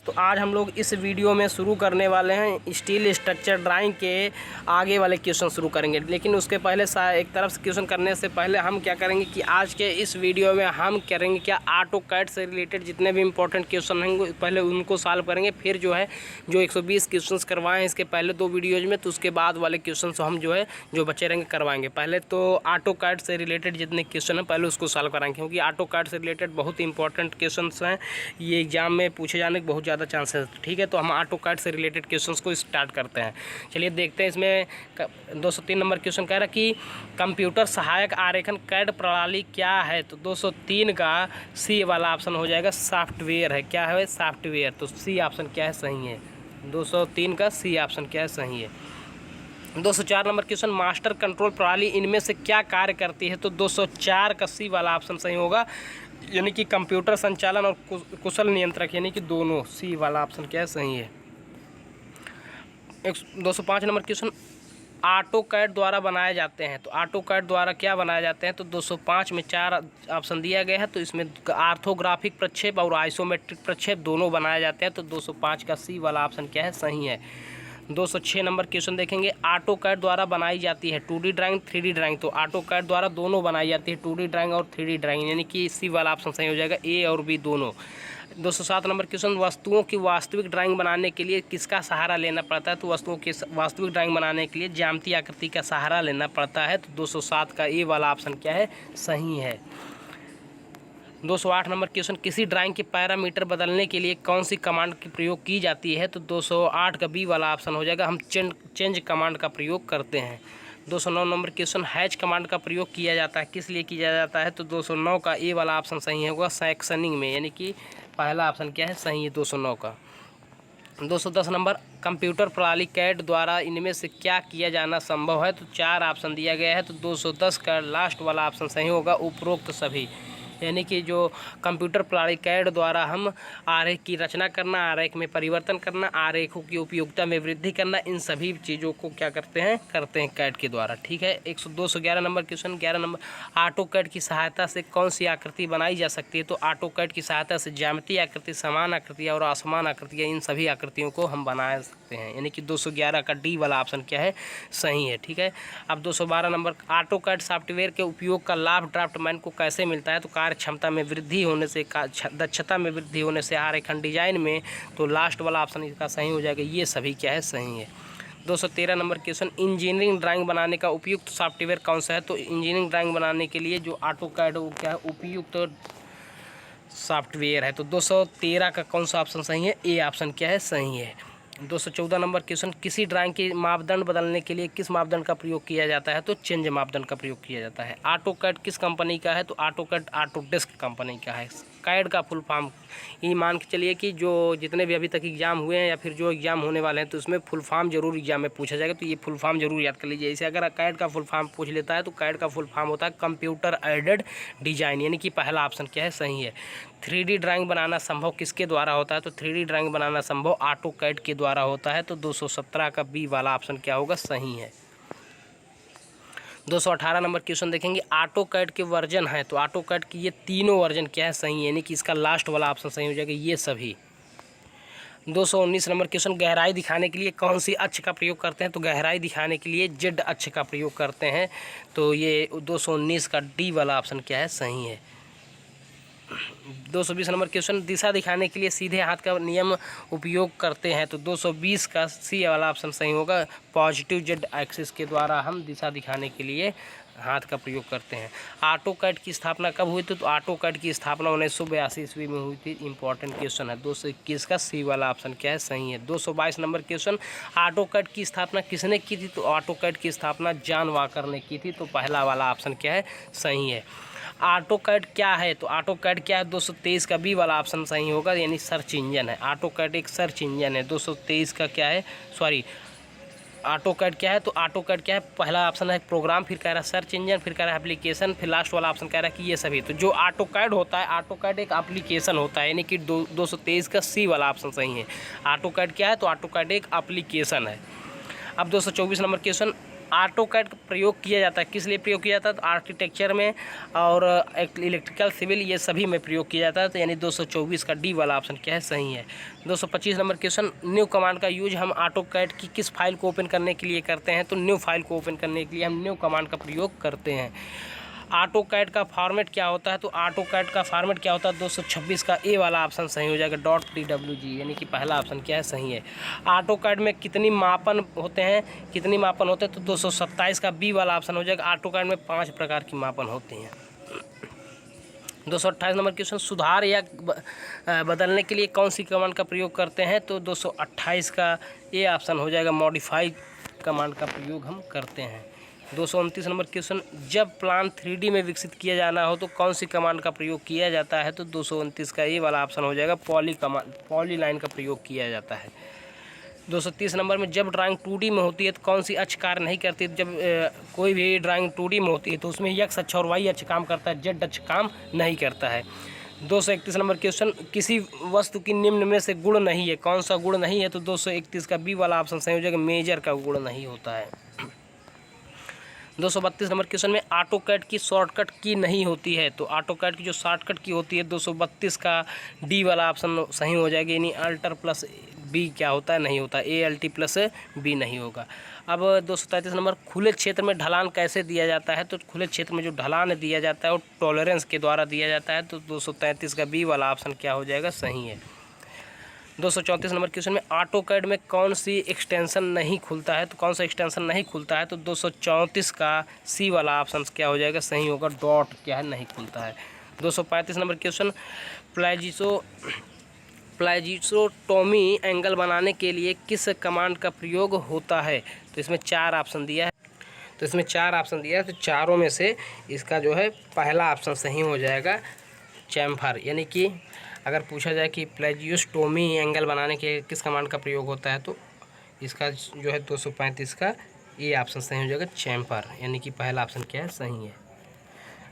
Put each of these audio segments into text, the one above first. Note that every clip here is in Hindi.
तो आज हम लोग इस वीडियो में शुरू करने वाले हैं स्टील स्ट्रक्चर ड्राइंग के आगे वाले क्वेश्चन शुरू करेंगे। लेकिन उसके पहले एक तरफ से क्वेश्चन करने से पहले हम क्या करेंगे कि आज के इस वीडियो में हम करेंगे क्या AutoCAD से रिलेटेड जितने भी इंपॉर्टेंट क्वेश्चन हैं पहले उनको सॉल्व करेंगे। फिर जो है जो 120 क्वेश्चन करवाएँ इसके पहले 2 वीडियोज़ में, तो उसके बाद वाले क्वेश्चन हम जो है जो बचे रहेंगे करवाएंगे। पहले तो AutoCAD से रिलेटेड जितने क्वेश्चन हैं पहले उसको सॉल्व कराएंगे, क्योंकि AutoCAD से रिलेटेड बहुत इंपॉर्टेंट क्वेश्चन हैं, ये एग्जाम में पूछे जाने के बहुत ज़्यादा चांसेस। ठीक है, तो हम AutoCAD से रिलेटेड क्वेश्चंस को स्टार्ट करते हैं। चलिए देखते हैं। इसमें 203 नंबर क्वेश्चन कह रहा है कि कंप्यूटर सहायक आरेखन कैड प्रणाली क्या है। तो 203 का सी वाला ऑप्शन हो जाएगा, सॉफ्टवेयर है। क्या है? सॉफ्टवेयर। तो सी ऑप्शन क्या है? सही है। 203 का सी ऑप्शन क्या है? सही है। 204 नंबर क्वेश्चन, मास्टर कंट्रोल प्रणाली इनमें से क्या कार्य करती है। तो 204 का सी वाला ऑप्शन सही होगा, यानी कि कंप्यूटर संचालन और कुशल नियंत्रक, यानी कि दोनों। सी वाला ऑप्शन क्या है? सही है। 205 नंबर क्वेश्चन, AutoCAD द्वारा बनाए जाते हैं। तो AutoCAD द्वारा क्या बनाए जाते हैं। तो 205 में 4 ऑप्शन दिया गया है, तो इसमें आर्थोग्राफिक प्रक्षेप और आइसोमेट्रिक प्रक्षेप दोनों बनाए जाते हैं। तो 205 का सी वाला ऑप्शन क्या है? सही है। 206 नंबर क्वेश्चन देखेंगे, AutoCAD द्वारा बनाई जाती है 2D ड्राइंग 3D ड्राइंग। तो AutoCAD द्वारा दोनों बनाई जाती है, 2D ड्राइंग और 3D ड्राइंग, यानी कि सी वाला ऑप्शन सही हो जाएगा, ए और बी दोनों। 207 नंबर क्वेश्चन, वस्तुओं की वास्तविक ड्राइंग बनाने के लिए किसका सहारा लेना पड़ता है। तो वस्तुओं की वास्तविक ड्राइंग बनाने के लिए ज्यामितीय आकृति का सहारा लेना पड़ता है। तो 207 का ए वाला ऑप्शन क्या है? सही है। 208 नंबर क्वेश्चन, किसी ड्राइंग के पैरामीटर बदलने के लिए कौन सी कमांड की प्रयोग की जाती है। तो 208 का बी वाला ऑप्शन हो जाएगा, हम चेंज कमांड का प्रयोग करते हैं। 209 नंबर क्वेश्चन, हैच कमांड का प्रयोग किया जाता है, किस लिए किया जाता है। तो 209 का ए वाला ऑप्शन सही होगा, सेक्शनिंग में, यानी कि पहला ऑप्शन क्या है? सही है 209 का। 210 नंबर, कंप्यूटर प्रणाली कैड द्वारा इनमें से क्या किया जाना संभव है। तो 4 ऑप्शन दिया गया है, तो 210 का लास्ट वाला ऑप्शन सही होगा, उपरोक्त सभी, यानी कि जो कंप्यूटर प्रणाली कैड द्वारा हम आरेख की रचना करना, आरेख में परिवर्तन करना, आरेखों की उपयोगिता में वृद्धि करना, इन सभी चीज़ों को क्या करते हैं कैड के द्वारा। ठीक है। 211 नंबर क्वेश्चन, 11 नंबर, AutoCAD की सहायता से कौन सी आकृति बनाई जा सकती है। तो AutoCAD की सहायता से ज्यामितीय आकृति, समान आकृतियाँ और असमान आकृतियाँ, इन सभी आकृतियों को हम बना सकते हैं, यानी कि 211 का डी वाला ऑप्शन क्या है? सही है। ठीक है। अब 212 नंबर, AutoCAD सॉफ्टवेयर के उपयोग का लाभ ड्राफ्टमैन को कैसे मिलता है। तो क्षमता में वृद्धि होने से, दक्षता में वृद्धि होने से, आरेखन डिजाइन में। तो लास्ट वाला ऑप्शन इसका सही हो जाएगा, ये सभी क्या है? सही है। 213 नंबर क्वेश्चन, इंजीनियरिंग ड्राइंग बनाने का उपयुक्त सॉफ्टवेयर कौन सा है। तो इंजीनियरिंग ड्राइंग बनाने के लिए जो AutoCAD वो क्या है? उपयुक्त सॉफ्टवेयर है। तो 213 का कौन सा ऑप्शन सही है? ए ऑप्शन क्या है? सही है। 214 नंबर क्वेश्चन, किसी ड्राइंग के मापदंड बदलने के लिए किस मापदंड का प्रयोग किया जाता है। तो चेंज मापदंड का प्रयोग किया जाता है। AutoCAD किस कंपनी का है। तो AutoCAD ऑटोडेस्क कंपनी का है। कैड का फुल फॉर्म ये मान के चलिए कि जो जितने भी अभी तक एग्जाम हुए हैं या फिर जो एग्जाम होने वाले हैं, तो उसमें फुल फॉर्म जरूर एग्जाम में पूछा जाएगा, तो ये फुल फॉर्म जरूर याद कर लीजिए। जैसे अगर कैड का फुल फॉर्म पूछ लेता है, तो कैड का फुल फॉर्म होता है कंप्यूटर एडेड डिजाइन, यानी कि पहला ऑप्शन क्या है? सही है। 3D ड्राइंग बनाना संभव किसके द्वारा होता है। तो 3D ड्राइंग बनाना संभव AutoCAD के द्वारा होता है। तो 217 का बी वाला ऑप्शन क्या होगा? सही है। 218 नंबर क्वेश्चन देखेंगे, AutoCAD के वर्जन है। तो AutoCAD की ये तीनों वर्जन क्या है? सही है, यानी कि इसका लास्ट वाला ऑप्शन सही हो जाएगा, ये सभी। 219 नंबर क्वेश्चन, गहराई दिखाने के लिए कौन सी अक्ष का प्रयोग करते हैं। तो गहराई दिखाने के लिए जेड अक्ष का प्रयोग करते हैं। तो ये 219 का डी वाला ऑप्शन क्या है? सही है। 220 नंबर क्वेश्चन, दिशा दिखाने के लिए सीधे हाथ का नियम उपयोग करते हैं। तो 220 का सी वाला ऑप्शन सही होगा, पॉजिटिव जेड एक्सिस के द्वारा हम दिशा दिखाने के लिए हाथ का प्रयोग करते हैं। AutoCAD की स्थापना कब हुई थी। तो AutoCAD की स्थापना 1982 ईस्वी में हुई थी। इंपॉर्टेंट क्वेश्चन है। 221 का सी वाला ऑप्शन क्या है? सही है। 222 नंबर क्वेश्चन, AutoCAD की स्थापना किसने की थी। तो AutoCAD की स्थापना जॉन वॉकर ने की थी। तो पहला वाला ऑप्शन क्या है? सही है। AutoCAD क्या है। तो AutoCAD क्या है? 223 का बी वाला ऑप्शन सही होगा, यानी सर्च इंजन है। AutoCAD एक सर्च इंजन है। 223 का क्या है? सॉरी, AutoCAD क्या है। तो AutoCAD क्या है? पहला ऑप्शन है प्रोग्राम, फिर कह रहा है सर्च इंजन, फिर कह रहा है एप्लीकेशन, फिर लास्ट वाला ऑप्शन कह रहा है कि ये सभी। तो जो AutoCAD होता है, AutoCAD एक एप्लीकेशन होता है, यानी कि 223 का सी वाला ऑप्शन सही है। AutoCAD क्या है। तो AutoCAD एक एप्लीकेशन है। अब 224 नंबर क्वेश्चन, ऑटो कैड का प्रयोग किया जाता है। किस लिए प्रयोग किया जाता है? तो आर्किटेक्चर में और इलेक्ट्रिकल, सिविल, ये सभी में प्रयोग किया जाता है। तो यानी 224 का डी वाला ऑप्शन क्या है? सही है। 225 नंबर क्वेश्चन, न्यू कमांड का यूज हम ऑटो कैड की किस फाइल को ओपन करने के लिए करते हैं? तो न्यू फाइल को ओपन करने के लिए हम न्यू कमांड का प्रयोग करते हैं। ऑटो कैड का फॉर्मेट क्या होता है? तो ऑटो कैड का फॉर्मेट क्या होता है? 226 का ए वाला ऑप्शन सही हो जाएगा, .dwg, यानी कि पहला ऑप्शन क्या है? सही है। ऑटो कैड में कितनी मापन होते हैं? कितनी मापन होते हैं? तो 227 का बी वाला ऑप्शन हो जाएगा। ऑटो कैड में 5 प्रकार की मापन होती हैं। 228 नंबर क्वेश्चन, सुधार या बदलने के लिए कौन सी कमांड का प्रयोग करते हैं? तो 228 का ए ऑप्शन हो जाएगा, मॉडिफाई कमांड का प्रयोग हम करते हैं। 229 नंबर क्वेश्चन, जब प्लान 3D में विकसित किया जाना हो तो कौन सी कमांड का प्रयोग किया जाता है? तो 229 का ए वाला ऑप्शन हो जाएगा, पॉली लाइन का प्रयोग किया जाता है। 230 नंबर में, जब ड्राइंग 2D में होती है तो कौन सी अक्ष कार्य नहीं करती? जब कोई भी ड्राइंग 2D में होती है तो उसमें एक्स अक्ष और वाई अक्ष काम करता है, जेड अक्ष काम नहीं करता है। 231 नंबर क्वेश्चन, किसी वस्तु की निम्न में से गुण नहीं है, कौन सा गुण नहीं है? तो 231 का बी वाला ऑप्शन सही हो जाएगा, मेजर का गुण नहीं होता है। 232 नंबर क्वेश्चन में, ऑटो कैड की शॉर्टकट की नहीं होती है। तो ऑटो कैड की जो शॉर्टकट की होती है 232 का डी वाला ऑप्शन सही हो जाएगा, यानी अल्टर प्लस बी क्या होता है? नहीं होता, ALT प्लस बी नहीं होगा। अब 233 नंबर, खुले क्षेत्र में ढलान कैसे दिया जाता है? तो खुले क्षेत्र में जो ढलान दिया जाता है वो टॉलरेंस के द्वारा दिया जाता है। तो 233 का बी वाला ऑप्शन क्या हो जाएगा? सही है। 234 नंबर क्वेश्चन में, ऑटो कैड में कौन सी एक्सटेंशन नहीं खुलता है? तो कौन सा एक्सटेंशन नहीं खुलता है? तो 234 का सी वाला ऑप्शन क्या हो जाएगा? सही होगा, डॉट क्या है? नहीं खुलता है। 235 नंबर क्वेश्चन, प्लाजियोटोमी एंगल बनाने के लिए किस कमांड का प्रयोग होता है? तो इसमें 4 ऑप्शन दिया है। तो चारों में से इसका जो है पहला ऑप्शन सही हो जाएगा, चैम्फर। यानी कि अगर पूछा जाए कि प्लाजियोटोमी एंगल बनाने के किस कमांड का प्रयोग होता है तो इसका जो है 235 का ये ऑप्शन सही हो जाएगा, चैम्फर। यानी कि पहला ऑप्शन क्या है? सही है।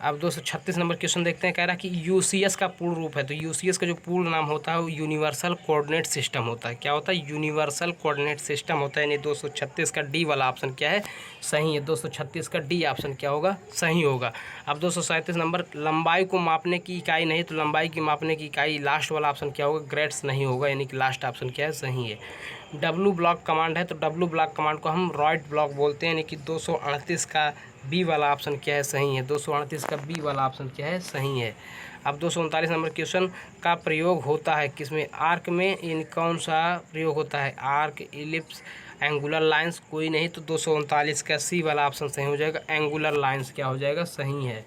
अब 236 नंबर क्वेश्चन देखते हैं। कह रहा है कि UCS का पूर्ण रूप है। तो UCS का जो पूर्ण नाम होता है वो यूनिवर्सल कोऑर्डिनेट सिस्टम होता है। क्या होता है? यूनिवर्सल कोऑर्डिनेट सिस्टम होता है। यानी 236 का डी वाला ऑप्शन क्या है? सही है। 236 का डी ऑप्शन क्या होगा? सही होगा। अब 237 नंबर, लंबाई को मापने की इकाई नहीं, तो लंबाई की मापने की इकाई लास्ट वाला ऑप्शन क्या होगा? ग्रेड्स नहीं होगा, यानी कि लास्ट ऑप्शन क्या है? सही है। W ब्लॉक कमांड है, तो W ब्लॉक कमांड को हम राइट ब्लॉक बोलते हैं, यानी कि 238 का बी वाला ऑप्शन क्या है? सही है। 238 का बी वाला ऑप्शन क्या है? सही है। अब 239 नंबर क्वेश्चन का प्रयोग होता है किसमें? आर्क में, यानी कौन सा प्रयोग होता है? आर्क, इलिप्स, एंगुलर लाइंस, कोई नहीं। तो 239 का सी वाला ऑप्शन सही हो जाएगा, एंगुलर लाइंस क्या हो जाएगा? सही है।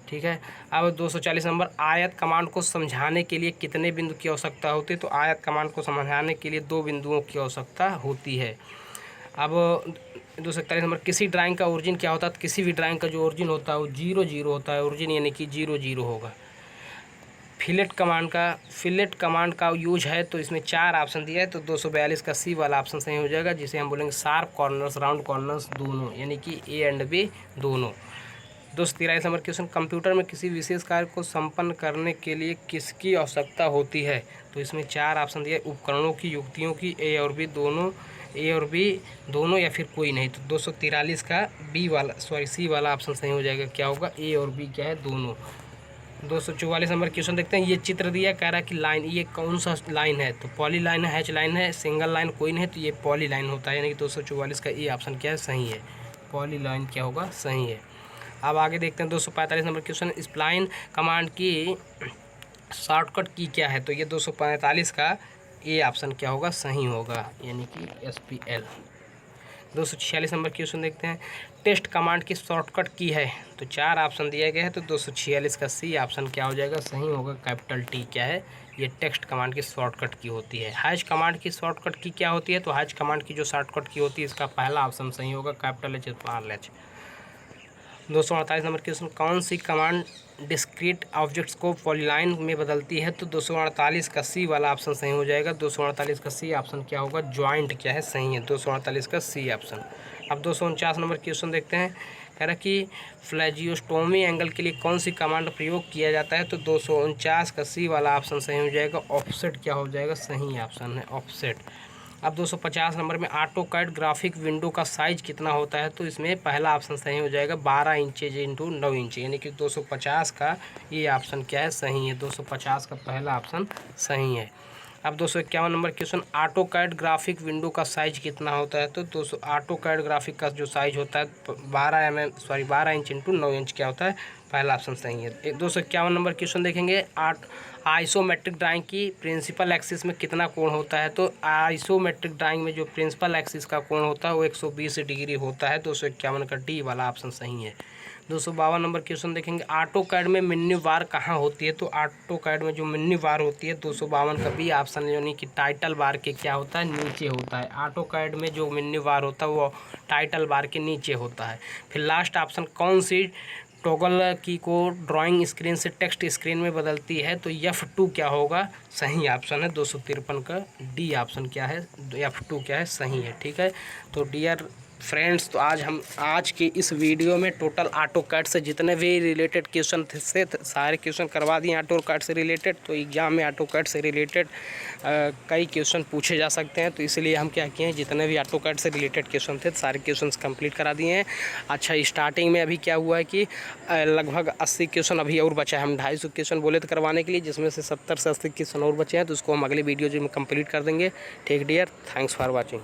ठीक है। अब 240 नंबर, आयत कमांड को समझाने के लिए कितने बिंदु की आवश्यकता होती है? तो आयत कमांड को समझाने के लिए 2 बिंदुओं की आवश्यकता होती है। अब 241 नंबर, किसी ड्राइंग का ओरिजिन क्या होता है? तो किसी भी ड्राइंग का जो ओरिजिन होता है वो 0 होता है, ओरिजिन यानी कि 0 होगा। फिलेट कमांड का यूज है, तो इसमें 4 ऑप्शन दिया है। तो 242 का सी वाला ऑप्शन सही हो जाएगा, जिसे हम बोलेंगे शार्प कॉर्नर्स, राउंड कॉर्नर्स दोनों, यानी कि A एंड B दोनों। 243 नंबर क्वेश्चन, कंप्यूटर में किसी विशेष कार्य को संपन्न करने के लिए किसकी आवश्यकता होती है? तो इसमें 4 ऑप्शन दिया है, उपकरणों की, युक्तियों की, A और B दोनों या फिर कोई नहीं। तो 243 का सी वाला ऑप्शन सही हो जाएगा, क्या होगा? A और B क्या है? दोनों। 244 नंबर क्वेश्चन देखते हैं। ये चित्र दिया, कह रहा है कि लाइन, ये कौन सा लाइन है? तो पॉली लाइन है, H लाइन है, सिंगल लाइन कोई नहीं, तो ये पॉली लाइन होता है, यानी कि 244 का ए ऑप्शन क्या है? सही है, पॉली लाइन क्या होगा? सही है। अब आगे देखते हैं 245 नंबर क्वेश्चन, स्प्लाइन कमांड की शॉर्टकट की क्या है? तो ये 245 का ए ऑप्शन क्या होगा? सही होगा, यानी कि SPL। 246 नंबर क्वेश्चन देखते हैं, टेस्ट कमांड की शॉर्टकट की है? तो 4 ऑप्शन दिया गया है, तो 246 का सी ऑप्शन क्या हो जाएगा? सही होगा, कैपिटल T क्या है? ये टेक्स्ट कमांड की शॉर्टकट की होती है। हैश कमांड की शॉर्टकट की क्या होती है? तो हैश कमांड की जो शॉर्टकट की होती है, इसका पहला ऑप्शन सही होगा, capital H small h। 248 number question, कौन सी कमांड डिस्क्रीट ऑब्जेक्ट्स को पॉलीलाइन में बदलती है? तो 248 का सी वाला ऑप्शन सही हो जाएगा। 248 का सी ऑप्शन क्या होगा? ज्वाइंट क्या है? सही है, 248 का सी ऑप्शन। अब 249 नंबर क्वेश्चन देखते हैं, कह रहा कि फ्लैजियोस्टोमी एंगल के लिए कौन सी कमांड प्रयोग किया जाता है? तो 249 का सी वाला ऑप्शन सही हो जाएगा, ऑफसेट क्या हो जाएगा? सही ऑप्शन है, ऑफसेट। अब 250 नंबर में ऑटो कैड ग्राफिक विंडो का साइज कितना होता है, तो इसमें पहला ऑप्शन सही हो जाएगा 12 इंचेज इंटू 9 इंच, यानी कि 250 का ये ऑप्शन क्या है, सही है। 250 का पहला ऑप्शन सही है। अब 251 number question, AutoCAD graphic window का साइज कितना होता है, तो 200 ऑटो कैड ग्राफिक का जो साइज होता है 12 इंच इंटू 9 इंच क्या होता है, पहला ऑप्शन सही है। 251 नंबर क्वेश्चन देखेंगे, आइसोमेट्रिक ड्राइंग की प्रिंसिपल एक्सिस में कितना कोण होता है, तो आइसोमेट्रिक ड्राइंग में जो प्रिंसिपल एक्सिस का कोण होता है वो 120 डिग्री होता है। 251 का डी वाला ऑप्शन सही है। 252 नंबर क्वेश्चन देखेंगे, ऑटो कैड में मेन्यू बार कहाँ होती है, तो ऑटो कैड में जो मेन्यू बार होती है 252 का बी ऑप्शन, यानी कि टाइटल बार के क्या होता है, नीचे होता है। ऑटो कैड में जो मेन्यू बार होता है वो टाइटल बार के नीचे होता है। फिर लास्ट ऑप्शन, कौन सी टॉगल की को ड्राइंग स्क्रीन से टेक्स्ट स्क्रीन में बदलती है, तो F2 क्या होगा, सही ऑप्शन है। 253 का डी ऑप्शन क्या है, F2 क्या है, सही है। ठीक है, तो डियर फ्रेंड्स, तो आज के इस वीडियो में टोटल ऑटो कैड से जितने भी रिलेटेड क्वेश्चन थे सारे क्वेश्चन करवा दिए ऑटो कैड से रिलेटेड। तो एग्जाम में ऑटो कैड से रिलेटेड कई क्वेश्चन पूछे जा सकते हैं, तो इसलिए हम क्या किए हैं, जितने भी ऑटो कैड से रिलेटेड क्वेश्चन थे सारे क्वेश्चन कंप्लीट करा दिए हैं। अच्छा, स्टार्टिंग में अभी क्या हुआ है कि लगभग 80 क्वेश्चन अभी और बचा है। हम 250 क्वेश्चन बोले थे करवाने के लिए, जिसमें से 70 से 80 क्वेश्चन और बचे हैं, तो उसको हम अगले वीडियो जो में कंप्लीट कर देंगे। ठीक डियर, थैंक्स फॉर वॉचिंग।